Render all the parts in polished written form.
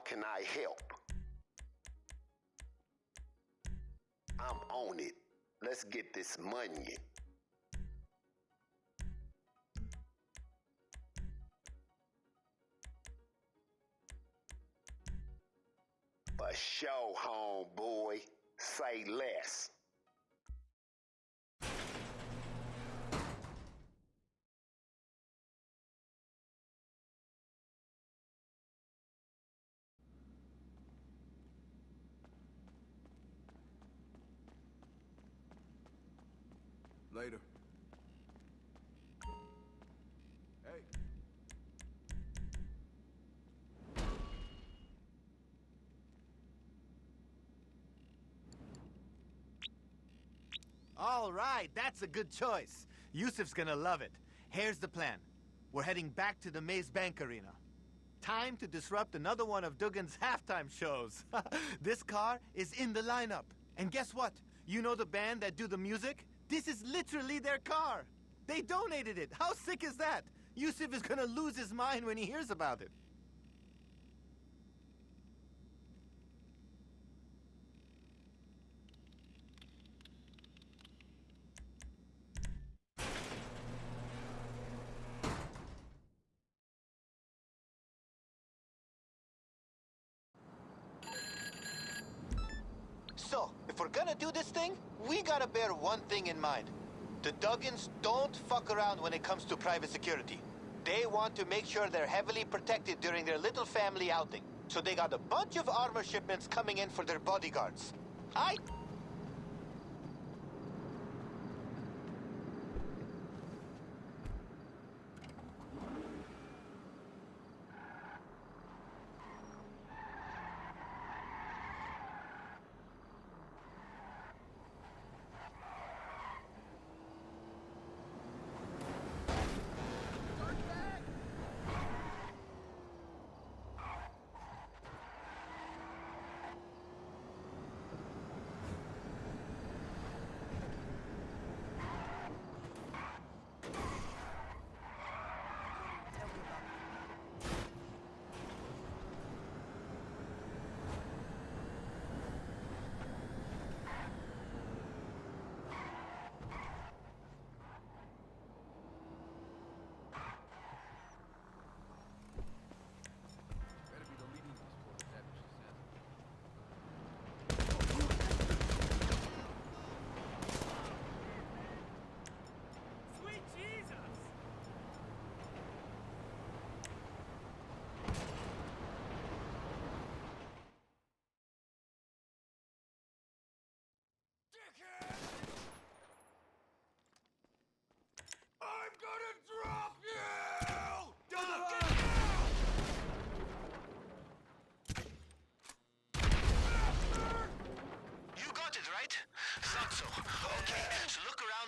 can I help? I'm on it. Let's get this money. For sure, homeboy. Say less. Later. Hey. All right, that's a good choice. Yusuf's gonna love it. Here's the plan. We're heading back to the Maze Bank Arena. Time to disrupt another one of Dougan's halftime shows. This car is in the lineup. And guess what? You know the band that do the music? This is literally their car. They donated it. How sick is that? Yusuf is gonna lose his mind when he hears about it. So, if we're gonna do this thing, we gotta bear one thing in mind. The Duggans don't fuck around when it comes to private security. They want to make sure they're heavily protected during their little family outing. So they got a bunch of armor shipments coming in for their bodyguards.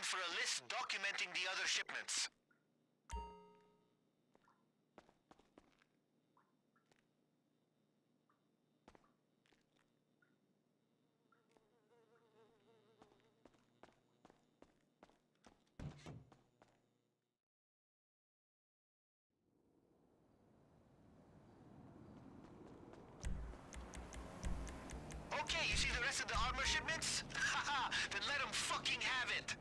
For a list documenting the other shipments. Okay, you see the rest of the armor shipments? Haha, then let them fucking have it.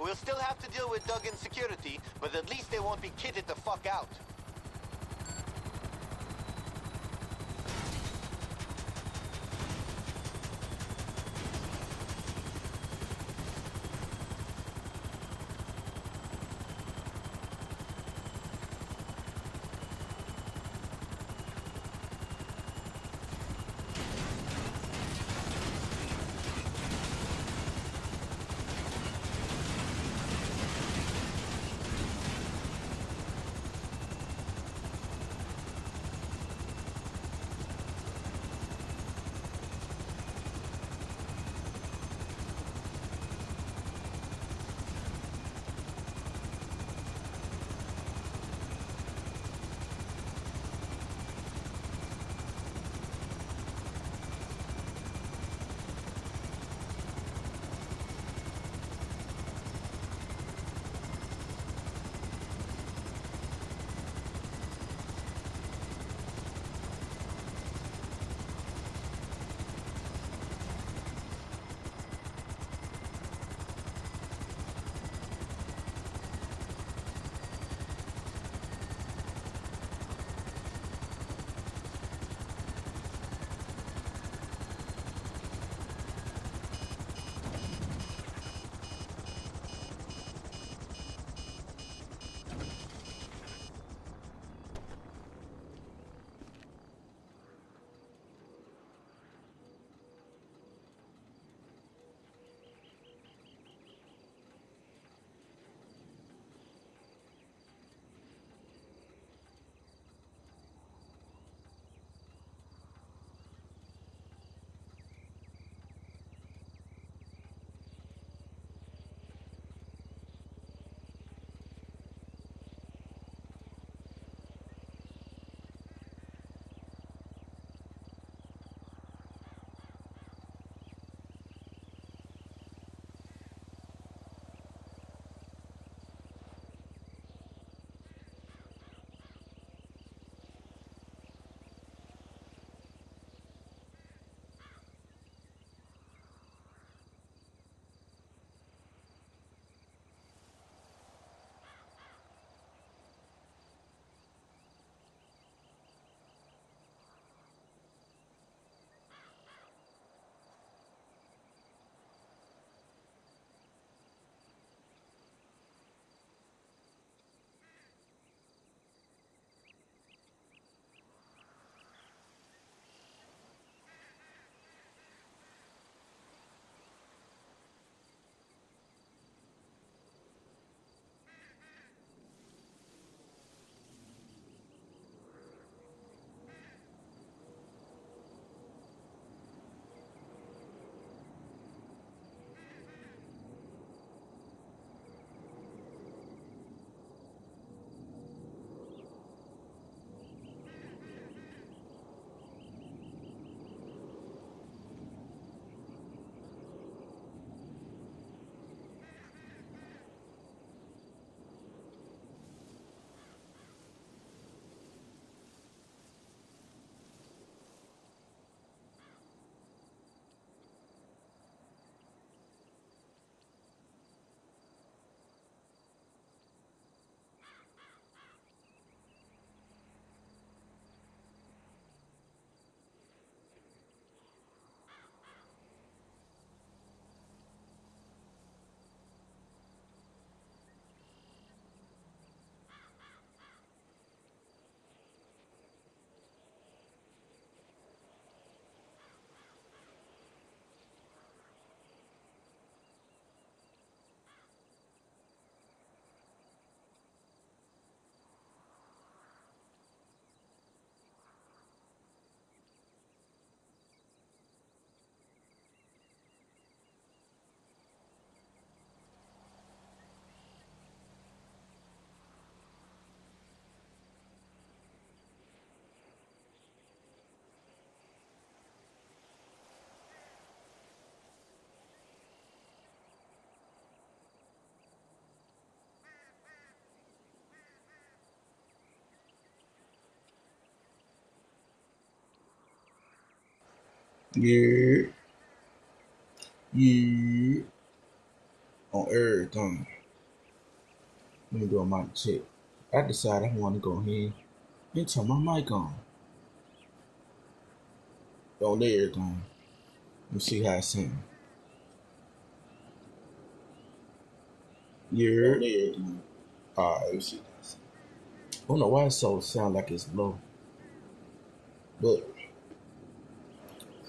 We'll still have to deal with Duggan's security, but at least they won't be kitted the fuck out. Yeah, yeah. on everything. Let me do a mic check. I decided I want to go ahead and turn my mic on everything. Let's see how it sounds. Yeah. Alright, let's see. I don't know why it sound like it's low. But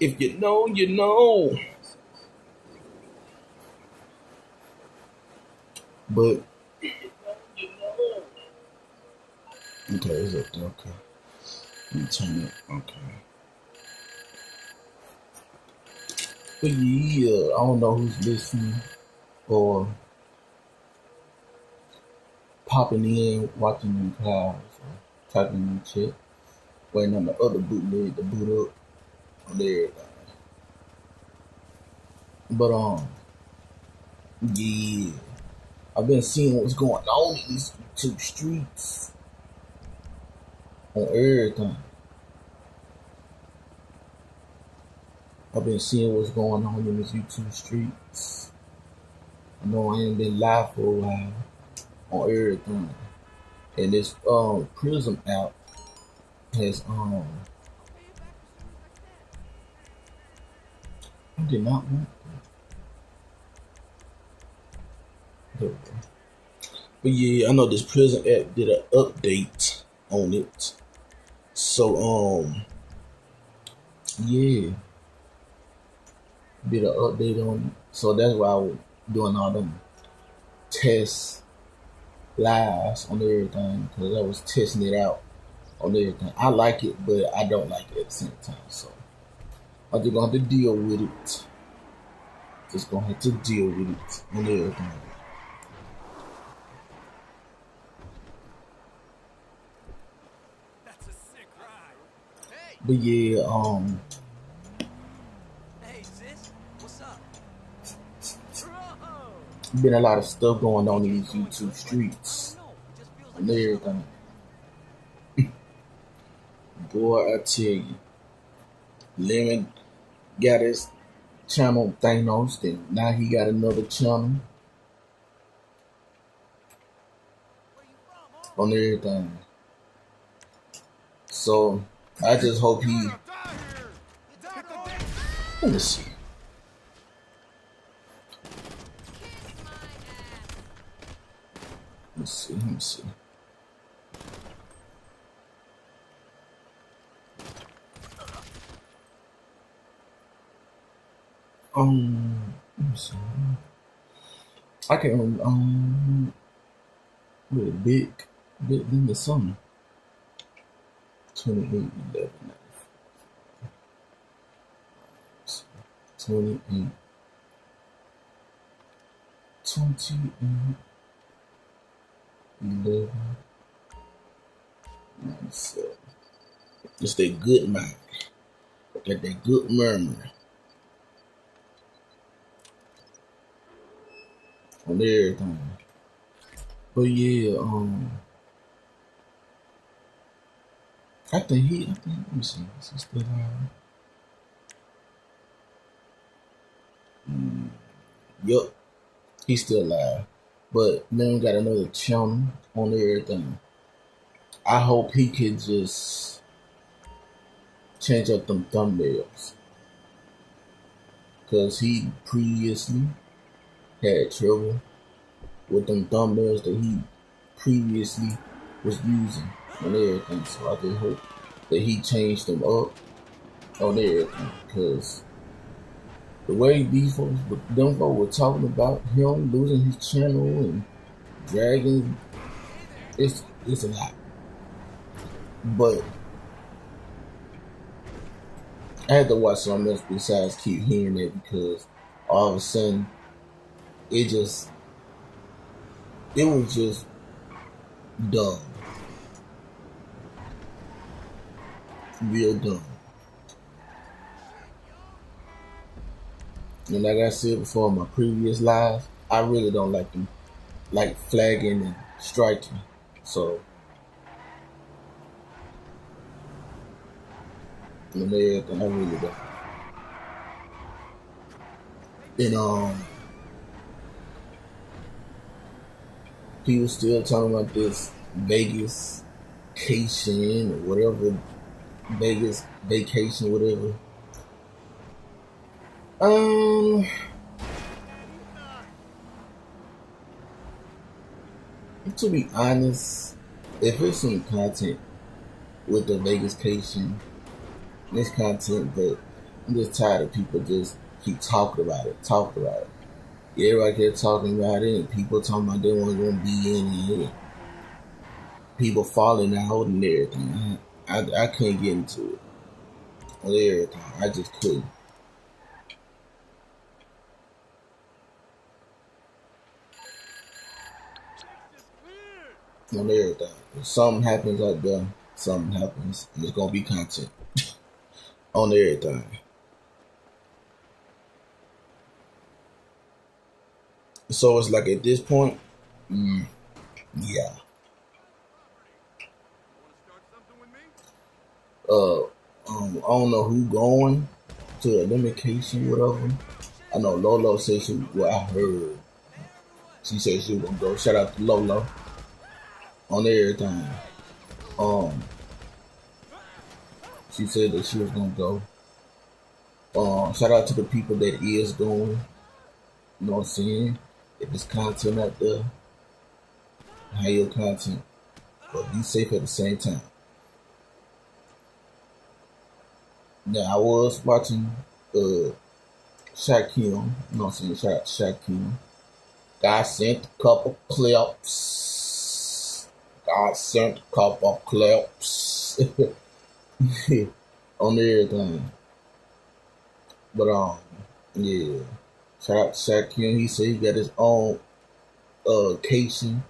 if you know, you know. But okay, it's up there. Okay. Let me turn it. Okay. But yeah, I don't know who's listening or popping in, watching these clouds, or typing in the chat, waiting on the other bootleg to boot up on everything. But yeah, I've been seeing what's going on in these two streets on everything. I've been seeing what's going on in these YouTube streets. I know I ain't been live for a while on everything. And this Prism app has I did not want that. But yeah, I know this Prism app did an update on it. So yeah, did an update on it. So that's why I was doing all them tests lives on everything, because I was testing it out on everything. I like it, but I don't like it at the same time. So I'm just gonna have to deal with it. Just gonna have to deal with it on everything. That's a sick ride. Hey! But yeah, Hey, sis, what's up? been a lot of stuff going on in these YouTube streets and everything. Boy, I tell you, Lemon got his channel Thanos, then now he got another channel on everything. So I just hope he. Let me see. Let me see. Let me see. I can't remember. Really big in the summer. 28, 11, 28, 28, 11, 97. Just that good mind. Got that good murmur on everything. But yeah, I think let me see, is he still alive? Yup, he's still alive. But then got another channel on everything. I hope he can just change up them thumbnails. Because he previously had trouble with them thumbnails that he previously was using on everything. So I just hope that he changed them up on everything. Because the way these folks, them folks were talking about him losing his channel and dragging, it's a lot. But I had to watch something else besides keep hearing it, because all of a sudden it was just dumb. Real dumb. And like I said before in my previous live, I really don't like them, like flagging and striking. So, and everything, I really don't. And People still talking about this Vegas vacation or whatever, Vegas vacation, whatever. To be honest, if it's some content with the Vegas vacation, this content, but I'm just tired of people just keep talking about it. Everybody kept talking about it, and people talking about they weren't going to be in it, and people falling out and everything. I couldn't get into it. On everything, I just couldn't. On everything. If something happens out there, something happens, and it's going to be content. On everything. So it's like at this point, yeah. I don't know who going to the limitation, whatever. I know Lolo said I heard. She said she was gonna go. Shout out to Lolo on everything. She said that she was gonna go. Shout out to the people that is going. You know what I'm saying? If it's content out there, have your content, but be safe at the same time. Now, I was watching Shaquille, you know what I'm saying? Shout out to Shaquille. God sent a couple clips. On everything. But, yeah. Shout out to Shaquille. He said he got his own casing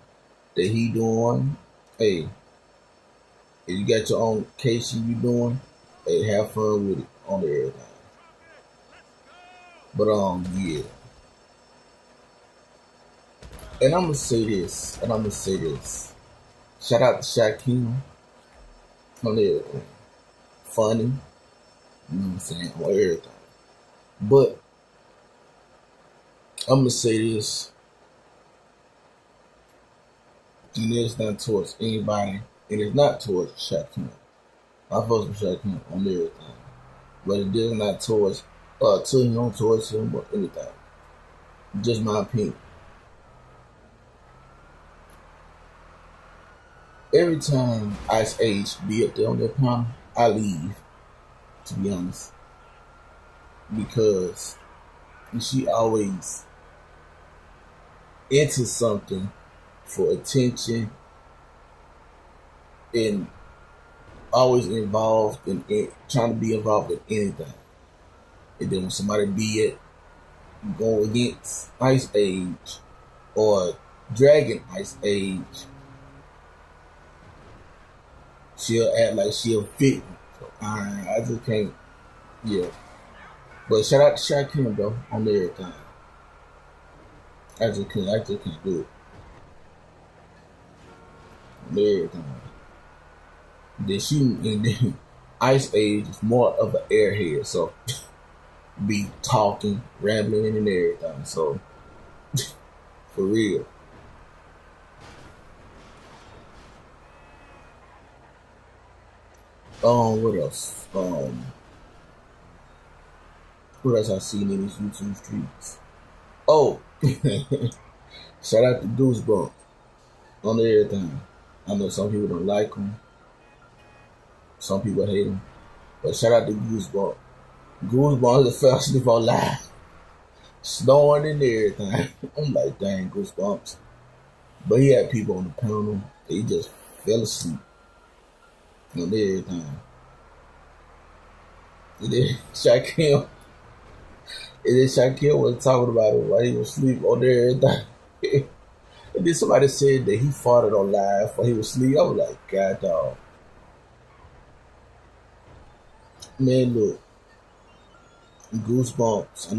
that he doing. Hey, if you got your own casing you doing, hey, have fun with it on everything. But yeah. And I'm gonna say this. Shout out to Shaquille on everything. Funny. You know what I'm saying? On everything. But I'm gonna say this. And it's not towards anybody. And it's not towards Shaquille. I fuck with Shaquille on everything. But it is not towards towards him or anything. Just my opinion. Every time Ice Age be up there on that panel, I leave, to be honest. Because she always into something for attention and always involved in trying to be involved in anything. And then when somebody be go against Ice Age or Dragon Ice Age, she'll act like she'll fit. So I just can't. Yeah. But shout out to Shaquille though on everything. I just can't do it. On everything. Then Ice Age is more of an airhead, so be talking, rambling, and everything. So for real. What else? What else I seen in these YouTube streets? Oh, shout out to Goosebumps on everything. I know some people don't like him. Some people hate him. But shout out to Goosebumps. Goosebumps is the fastest of live. Snoring and everything. I'm like, dang, Goosebumps. But he had people on the panel. They just fell asleep on everything. And then Shaquille was talking about it while he was asleep on everything. And then somebody said that he farted on live while he was asleep. I was like, God dog. Man, look. Goosebumps. I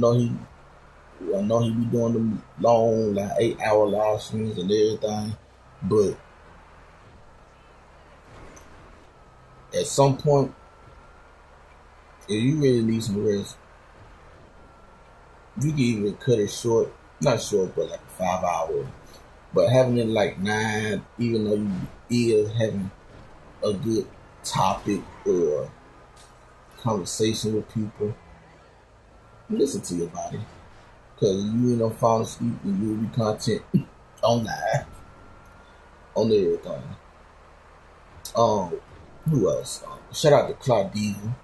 know he be doing them long, like 8-hour live streams and everything. But at some point, if you really need some rest, you can even cut it short. Not short, but like 5 hours. But having it like 9, even though you is having a good topic or conversation with people, listen to your body. Because you ain't gonna fall asleep and you'll be content on live, on everything. Who else? Shout out to Cloud Diva.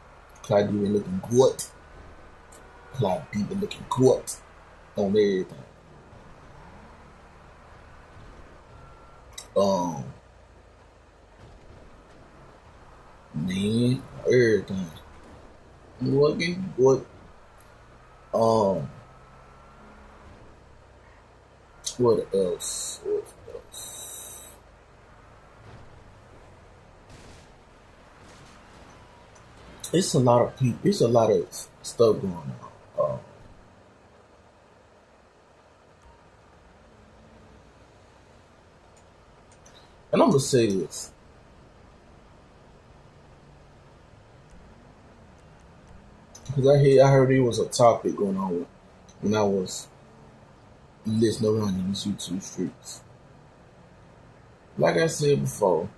Cloud Diva looking good. Cloud Diva looking good on everything. Man, everything. Looking good. What else? It's a lot of people. It's a lot of stuff going on. And I'm gonna say this. Because I heard there was a topic going on when I was listening around in these YouTube streets. Like I said before,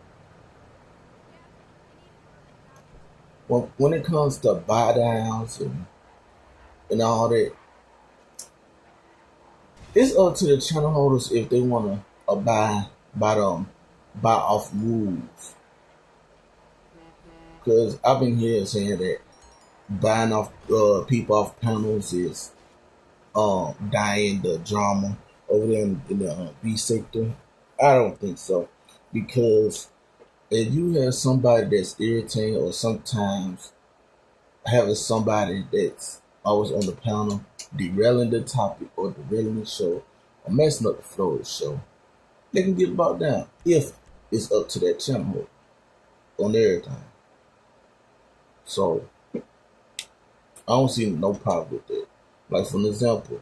when it comes to buy downs and all that, it's up to the channel holders if they want to buy off rules. Because I've been here saying that buying off people off panels is dying the drama over there in the B sector. I don't think so, because if you have somebody that's irritating, or sometimes having somebody that's always on the panel derailing the topic or derailing the show or messing up the flow of the show, they can get bought down if it's up to that channel on everything. So I don't see no problem with that. Like, for an example,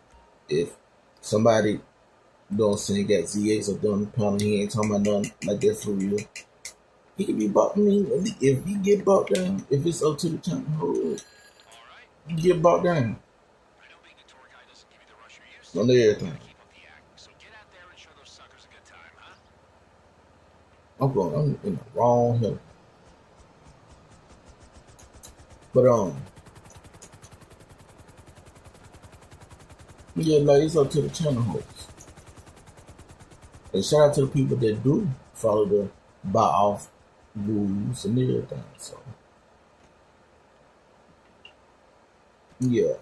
if somebody, you know what I'm saying, got ZX or done the panel, he ain't talking about nothing like that for real, he can be bought. I mean, if he get bought down, if it's up to the channel, he get bought down on everything. I'm in the wrong hill. But yeah, like, it's up to the channel hosts. And shout out to the people that do follow the buy off rules and everything. So yeah.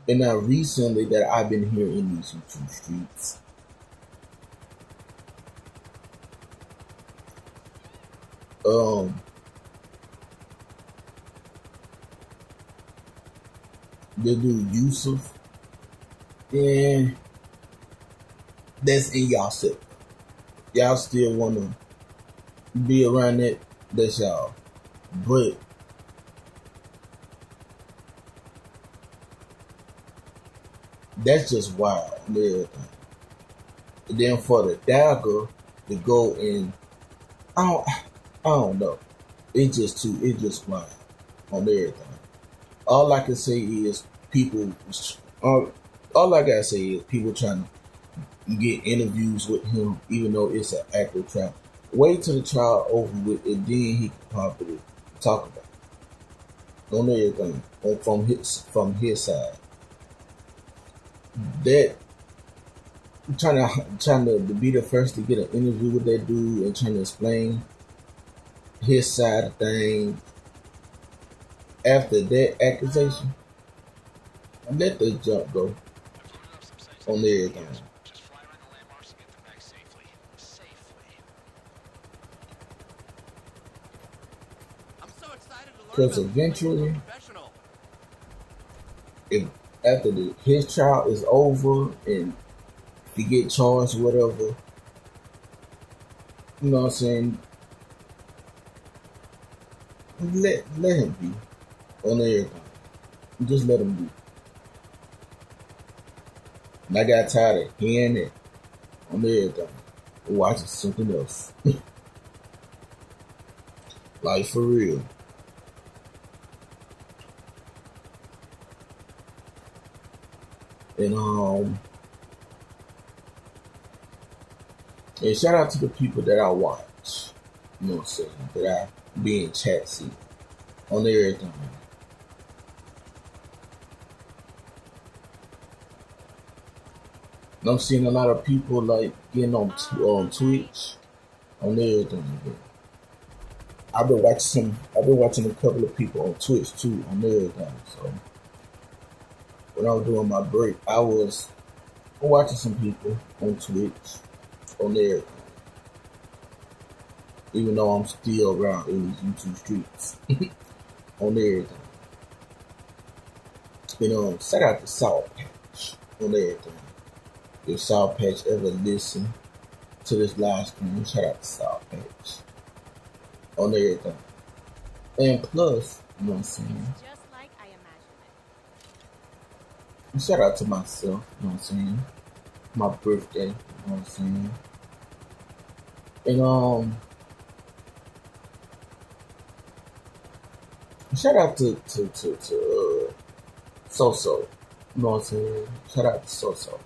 And now recently that I've been here in these YouTube streets, the dude Yusuf, and that's in y'all sector. Y'all still wanna be around that, that's y'all. But that's just wild. And then for the dagger to go and I don't know. It's just wild on everything. All I can say is people. All I gotta say is people trying to get interviews with him, even though it's an active trial. Wait till the trial over with, and then he can probably talk about it on everything from his side. That trying to be the first to get an interview with that dude and trying to explain his side of things after that accusation, let the jump go on everything. Because eventually, if after his trial is over and he get charged or whatever, you know what I'm saying, let him be on everything. Just let him be. And I got tired of hearing it on everything. Watching something else. Like, for real. And And shout out to the people that I watch. You know what I'm saying? That I be in chat see on everything. And I'm seeing a lot of people like getting on Twitch on everything. I've been watching a couple of people on Twitch too on everything. So when I was doing my break, I was watching some people on Twitch on everything. Even though I'm still around in these YouTube streets on everything. You know, shout out to Sour Patch on everything. If Sour Patch ever listen to this live stream, shout out to Sour Patch on everything. And plus, you know what I'm saying? Just like I imagined it. Shout out to myself, you know what I'm saying? My birthday, you know what I'm saying? And shout out to So-So, you know what I'm saying? Shout out to So-So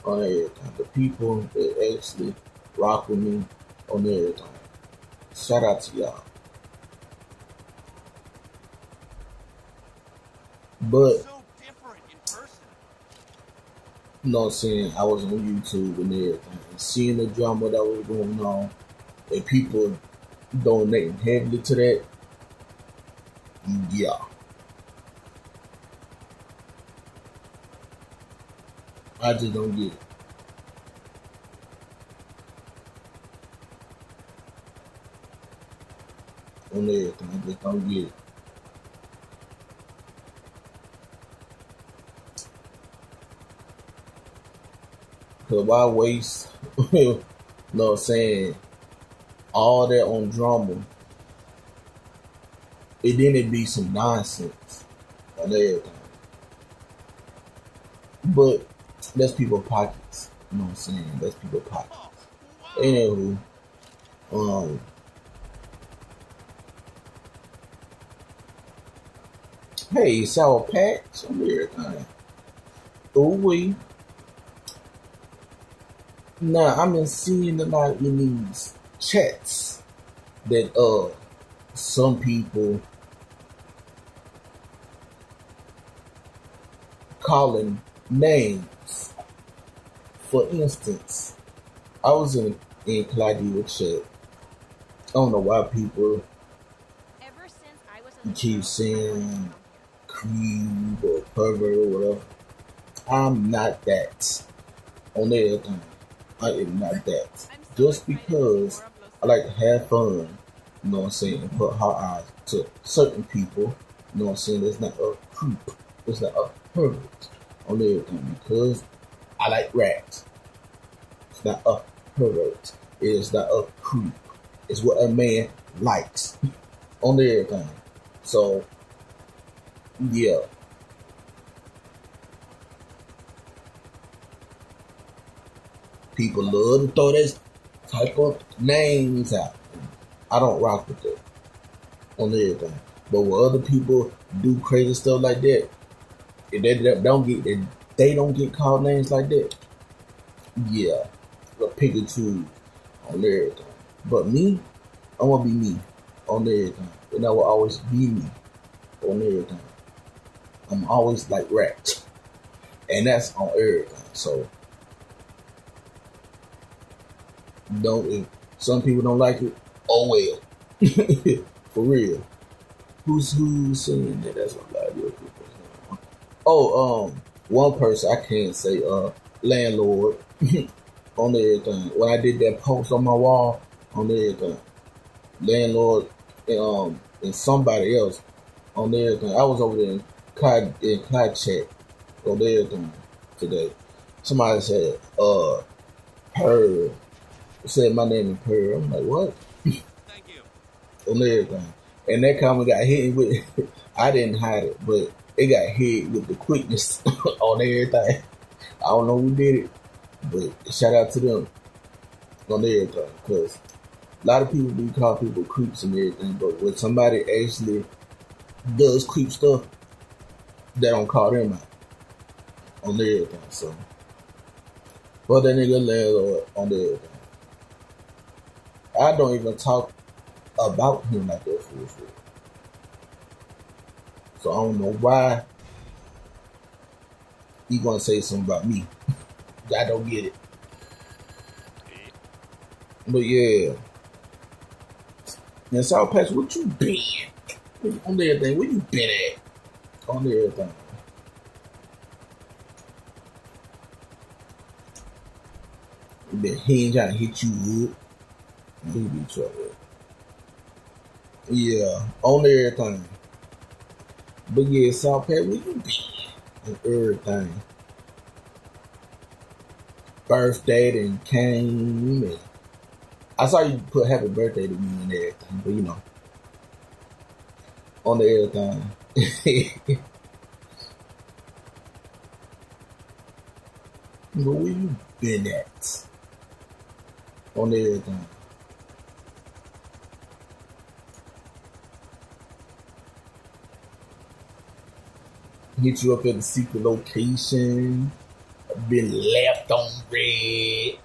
on everything. The people that actually rock with me on everything. Shout out to y'all. But So different in person. you know what I'm saying, I was on YouTube and everything, and seeing the drama that was going on, and people donating heavily to that, yeah. I just don't get it. On everything, I just don't get it. Cause why waste, you know what I'm saying, all that on drama, and then it be some nonsense on everything. But that's people's pockets, you know what I'm saying? That's people's pockets. Anywho, hey, Sour Patch on everything. Ooh wee. Now I've been seeing a lot in these chats that some people calling names. For instance, I was in Claudia chat. I don't know why people Ever since I was a keep little saying creep or pervert or whatever. I'm not that. On everything, I am not that. Just because I like to have fun, you know what I'm saying, and put hot eyes to certain people, you know what I'm saying, it's not a creep, it's not a pervert on everything, because I like rats. It's not a pervert, it's not a creep, it's what a man likes on everything. So, yeah. People love to throw this type of names out. I don't rock with that on everything. But when other people do crazy stuff like that, if they don't get called names like that, yeah, they'll pick and choose on everything. But me, I want to be me on everything, and I will always be me on everything. I'm always like rap, and that's on everything. So. If some people don't like it, oh well. For real. Who's saying that? That's what a lot of your people. Oh, one person I can't say landlord on everything. When I did that post on my wall on everything, landlord and somebody else on everything. I was over there in Clyde chat on everything today. Somebody said her. Said my name in prayer. I'm like, what? Thank you. On everything. And that comment got hit with, I didn't hide it, but it got hit with the quickness on everything. I don't know who did it, but shout out to them on everything. Because a lot of people do call people creeps and everything, but when somebody actually does creep stuff, they don't call them out on everything. So, but that nigga landlord on everything. I don't even talk about him like that for real. So I don't know why he gonna say something about me. I don't get it. But yeah. And South Patch, what you been? On everything, where you been at? On everything. He ain't trying to hit you up. He be trouble. Yeah, on everything. But yeah, South Patch, where you been? On everything. Birthday and came and I saw you put happy birthday to me and everything, but you know, on the everything. But where you been at? On the everything. Hit you up at the secret location. Been left on red.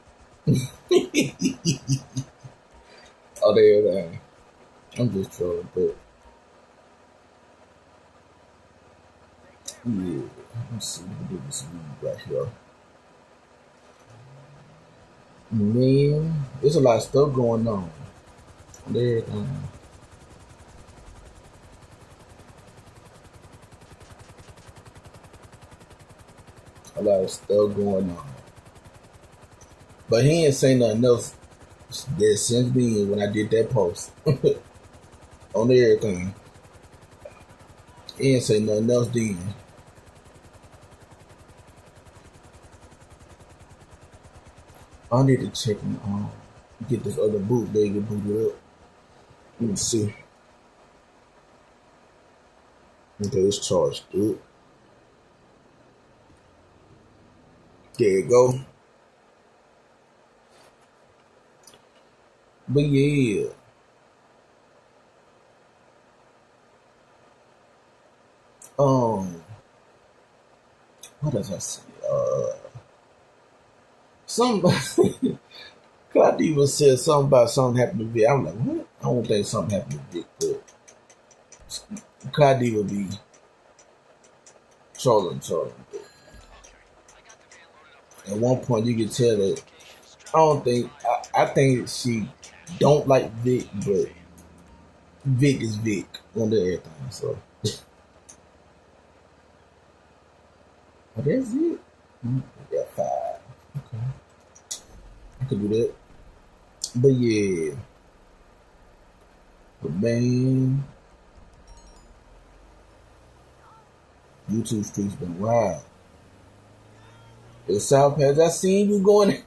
Oh, there. I'm just trolling, but yeah. Let's see. Let me do this right here. Man, there's a lot of stuff going on. There. A lot of stuff going on. But he ain't say nothing else that since then when I did that post on everything. He ain't say nothing else then. I need to check and get this other bootleg and boot it up. Let me see. Okay, it's charged up. There you go. But yeah. What does I say? Somebody Claudia said something about something happened to Vic. I'm like, what? I don't think something happened to Vic, but Claudia would be trolling. At one point you can tell that I think she don't like Vic, but Vic is Vic on everything, so oh, that's it. I got 5. Okay. I could do that. But yeah. But man, YouTube streets been wild. The South Patch, I seen you going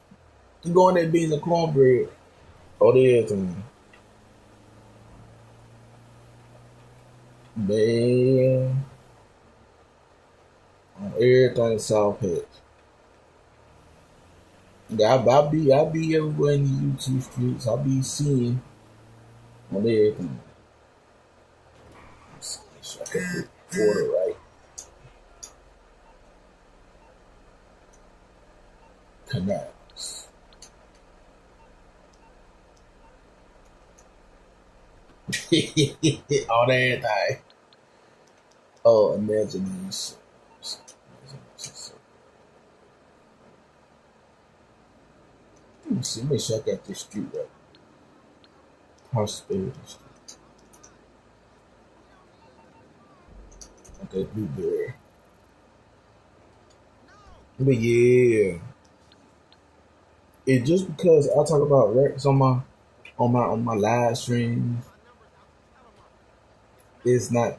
there being the cornbread. Oh, the everything. Man. On everything South Patch. I be everywhere in the YouTube streets. I be seeing on everything. Let's see, I can put order right. Connects. On everything. Oh, imagination. Let me see. Make sure I got this street right. Prosperity Street. Okay, Blueberry. But yeah, it just because I talk about Rex on my live streams, it's not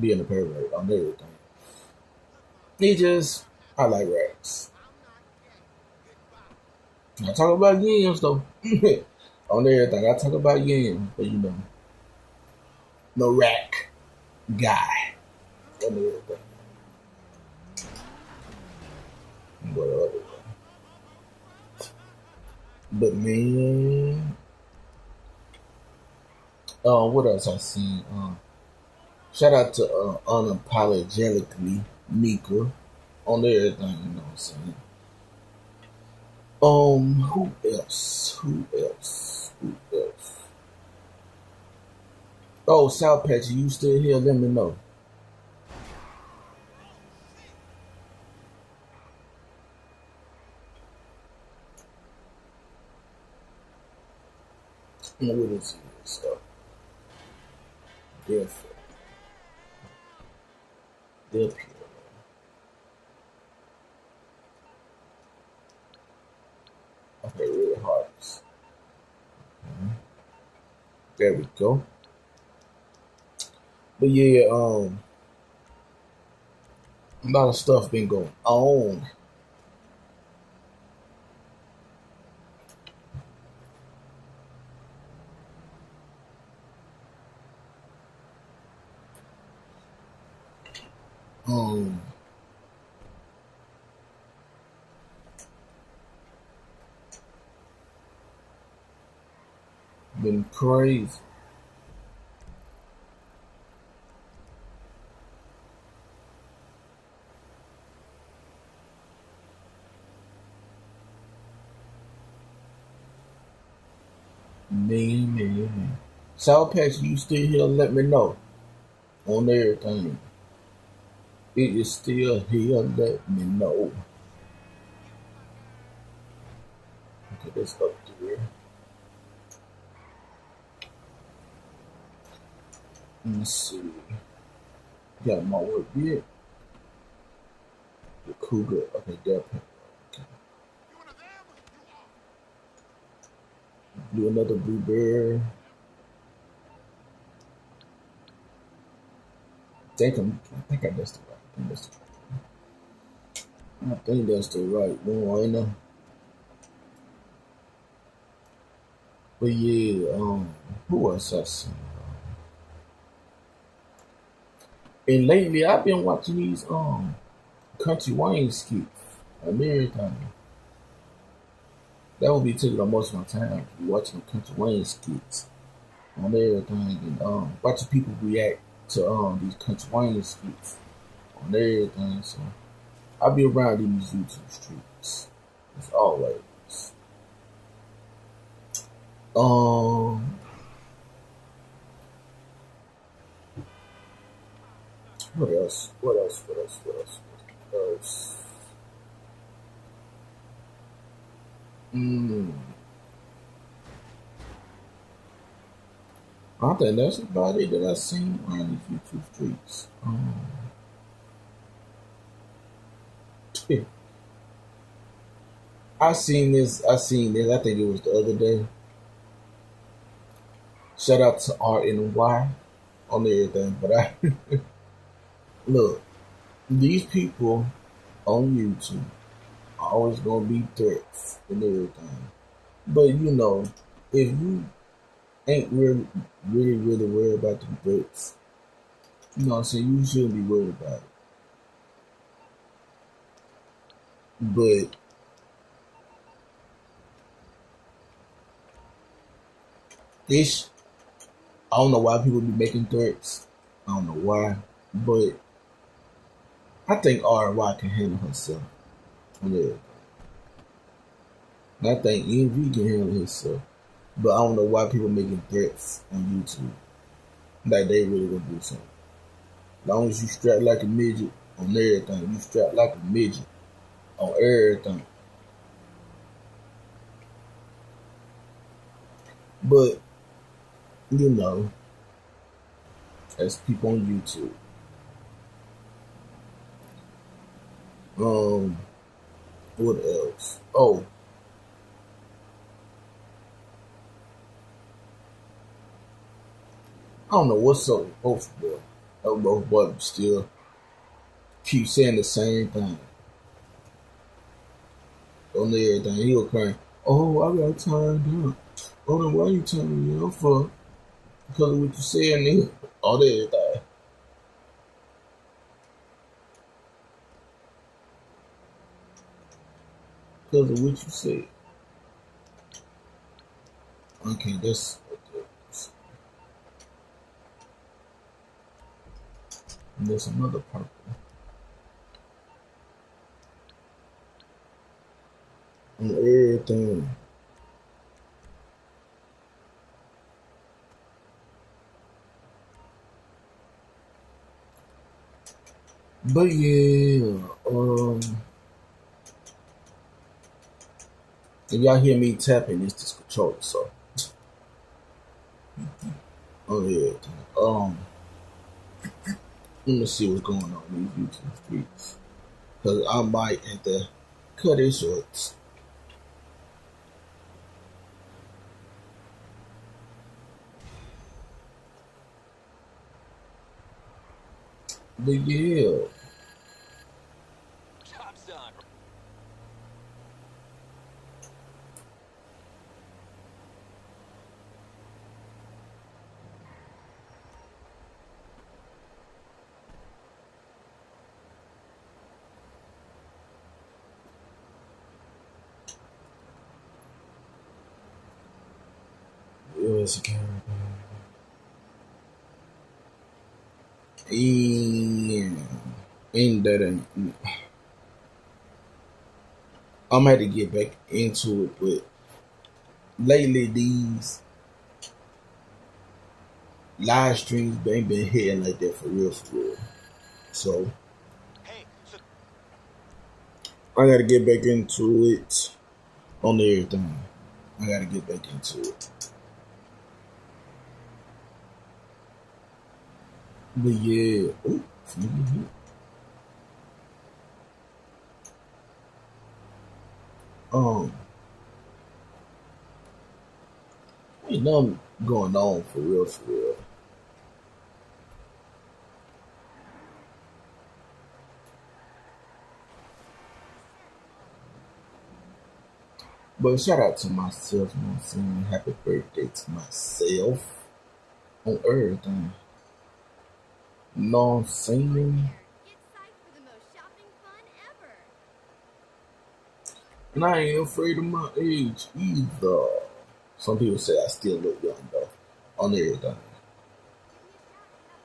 being a pervert on everything. I like Rex. I talk about yams though. On everything, I talk about yams, but you know, no rack guy. On everything. Whatever. But man, what else I seen? Shout out to Unapologetically Mika on everything. You know what I'm saying? Who else? Who else? Who else? Oh, South Patch, you still here? Let me know. What is this stuff? Death. Okay, really hard. There we go. But yeah, a lot of stuff been going on. Been crazy. Man. South Patch, you still here? Let me know on everything. It is still here. Let me know. Okay, let's up there. Let me see. Got my work yet? The cougar. Okay, definitely. Okay. Do another blueberry. I think that's the right. I think that's the right one. But yeah, who else I seen? And lately I've been watching these Country Wayne skits and everything. That would be taking up most of my time, watching Country Wayne skits on everything and watching people react to these Country Wayne skits on everything. So I'll be around these YouTube streets as always. What else? I think that's about it that I've seen on these YouTube streets. I seen this. I think it was the other day. Shout out to RNY on everything. But I look, these people on YouTube are always gonna be threats and everything. But you know, if you ain't really worried about the threats, you know what I'm saying, you shouldn't be worried about it. But this, I don't know why people be making threats. I don't know why, but I think RY can handle herself on everything. And I think Envy can handle herself, but I don't know why people making threats on YouTube. Like they really gonna do something. As long as you strap like a midget on everything, you strap like a midget on everything. But you know, as people on YouTube. What else? Oh. I don't know what's up with both of them. I don't know, but still keep saying the same thing. On everything. He was crying, oh, I got tired out. Oh, no, why you telling me off for? Because of what you said, nigga. All that everything. Because of what you said. Okay, that's and there's another purple. And everything. But yeah, if y'all hear me tapping, it's this controller, so oh yeah. Let me see what's going on in these YouTube streets. Cause I might have to cut it short. But yeah. Job's done. US and that I'm gonna have to get back into it, but lately these live streams ain't been hitting like that for real. So Hey, so I gotta get back into it on everything. I gotta get back into it. But yeah, ooh, ain't nothing going on for real. But shout out to myself, you know what I'm saying? Happy birthday to myself on everything. You know what I'm saying? Get psyched for the most shopping fun ever. And I ain't afraid of my age either. Some people say I still look young though. On everything. Give me a shout if you have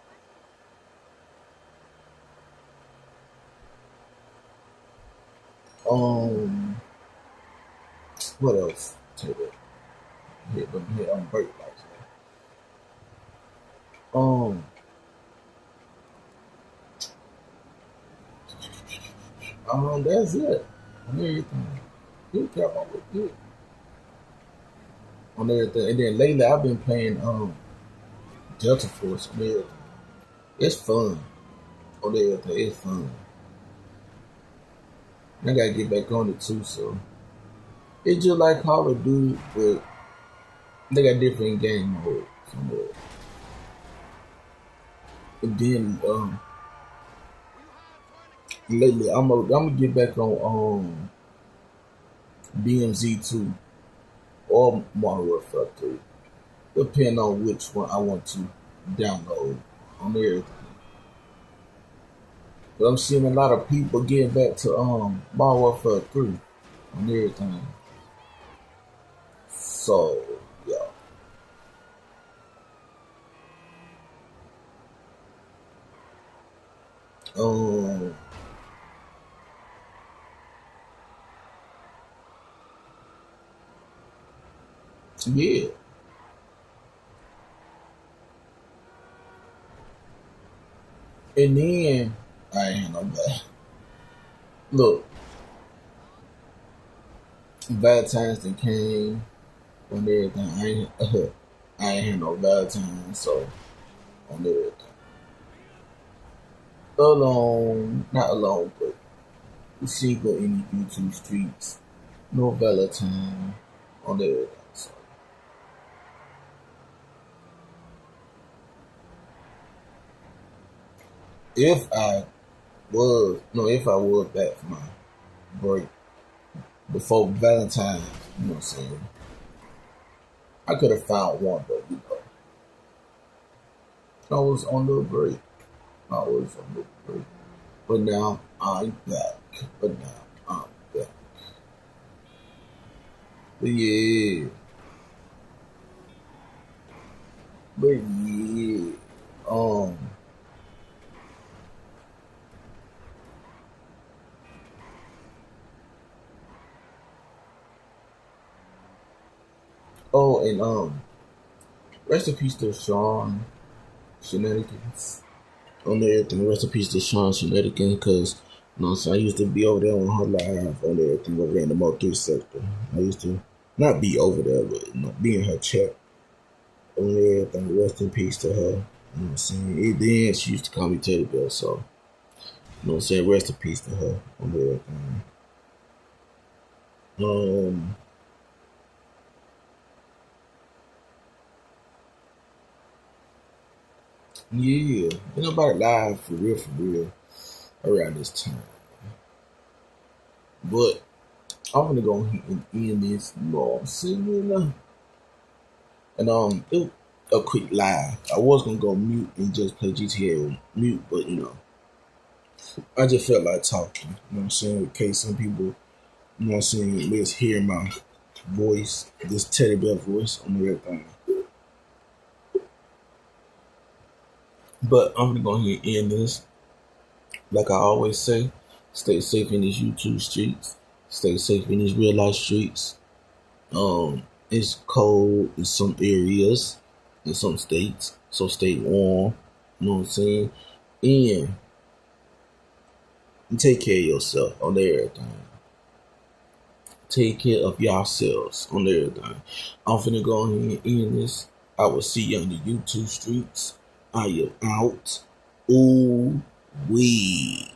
a question. What else? Take it. Hit on break like that. That's it. On everything. Good cap on with good. On everything. And then lately I've been playing Delta Force on everything. It's fun. On everything. It's fun. I gotta get back on it too, so it's just like Call of Duty, but they got different game mode somewhere. And then lately I'm gonna get back on DMZ2 or Modern Warfare 3, depending on which one I want to download on everything. But I'm seeing a lot of people getting back to Modern Warfare 3 on everything. So yeah. Yeah. And then I ain't no bad. Look, Valentine's Day came on everything. I ain't had no Valentine's, so on everything. Alone, not alone, but single in the YouTube streets. No Valentine on everything. So. If I was back for my break before Valentine's, you know what I'm saying? I could have found one, but you know, I was on the break. But now I'm back. But yeah. But yeah. Oh, and rest in peace to Sean Shenanigans on everything. Rest in peace to Sean Shenanigans, because you know what I'm saying, I used to be over there on her live on everything over there in the Mo 3 sector. I used to not be over there, but you know, be in her chat on everything. Rest in peace to her. You know what I'm saying? Then she used to call me Teddy Bear, so you know what I'm saying, rest in peace to her on everything. Yeah, ain't nobody live for real around this time. But I'm gonna go ahead and end this, you know what I'm saying? And it a quick live. I was gonna go mute and just play GTA mute, but you know, I just felt like talking. You know what I'm saying? In case some people, you know what I'm saying, let's hear my voice, this teddy bear voice on everything. But I'm gonna go ahead and end this. Like I always say, stay safe in these YouTube streets. Stay safe in these real life streets. It's cold in some areas, in some states, so stay warm. You know what I'm saying? And take care of yourself on everything. Take care of yourselves on everything. I'm finna go ahead and end this. I will see you on the YouTube streets. I am out. Ooh wee.